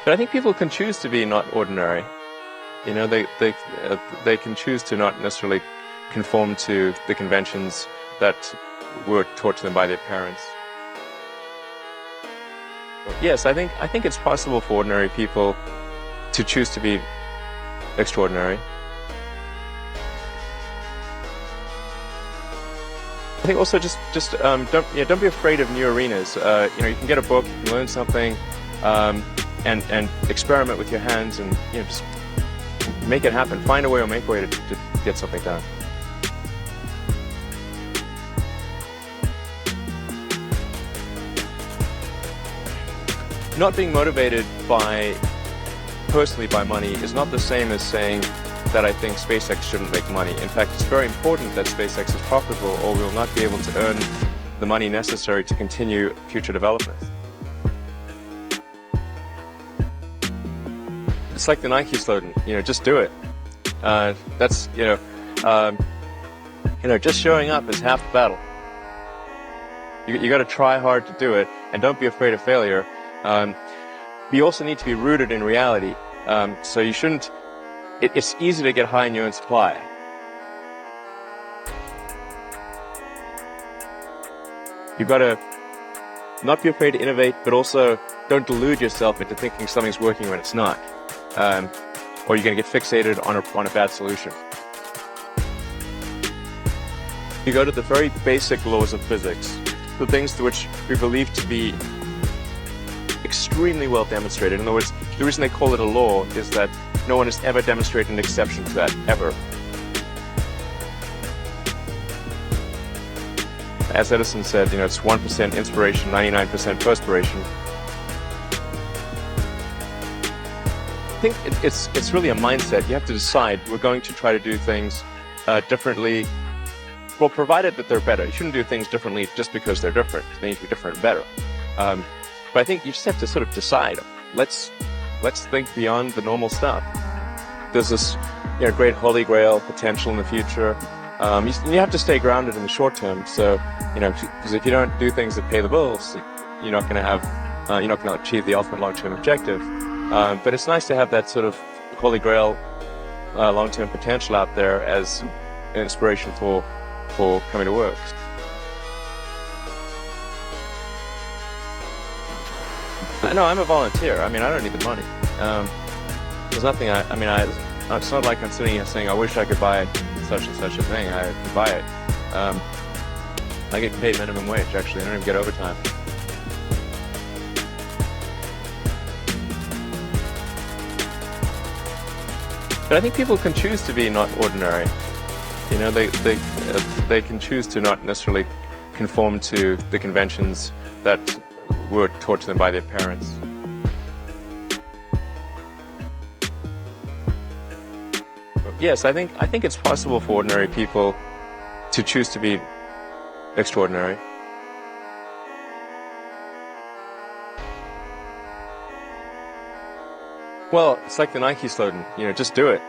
But I think people can choose to be not ordinary. You know, they can choose to not necessarily conform to the conventions that were taught to them by their parents. Yes, I think it's possible for ordinary people to choose to be extraordinary. I think also just don't be afraid of new arenas. You can get a book, you can learn something, and experiment with your hands, and just make it happen. Find a way or make a way to get something done. Not being motivated personally by money is not the same as saying that I think SpaceX shouldn't make money. In fact, it's very important that SpaceX is profitable, or we will not be able to earn the money necessary to continue future development. It's like the Nike slogan, just do it. That's, just showing up is half the battle. You got to try hard to do it, and don't be afraid of failure. You also need to be rooted in reality. So you shouldn't. It's easy to get high in your own supply. You've got to not be afraid to innovate, but also don't delude yourself into thinking something's working when it's not. Or you're going to get fixated on a bad solution. You go to the very basic laws of physics, the things which we believe to be extremely well demonstrated. In other words, the reason they call it a law is that no one has ever demonstrated an exception to that, ever. As Edison said, it's 1% inspiration, 99% perspiration. I think it's really a mindset. You have to decide, we're going to try to do things differently, well, provided that they're better. You shouldn't do things differently just because they're different. They need to be different and better. But I think you just have to sort of decide, let's think beyond the normal stuff. There's this great holy grail potential in the future. You have to stay grounded in the short term. So, because if you don't do things that pay the bills, you're not going to achieve the ultimate long-term objective. But it's nice to have that sort of holy grail long-term potential out there as an inspiration for coming to work. No, I'm a volunteer. I don't need the money. There's nothing. It's not like I'm sitting here saying I wish I could buy such and such a thing. I can buy it. I get paid minimum wage. Actually, I don't even get overtime. But I think people can choose to be not ordinary. They can choose to not necessarily conform to the conventions that were taught to them by their parents. Yes, I think it's possible for ordinary people to choose to be extraordinary. Well, it's like the Nike slogan, just do it.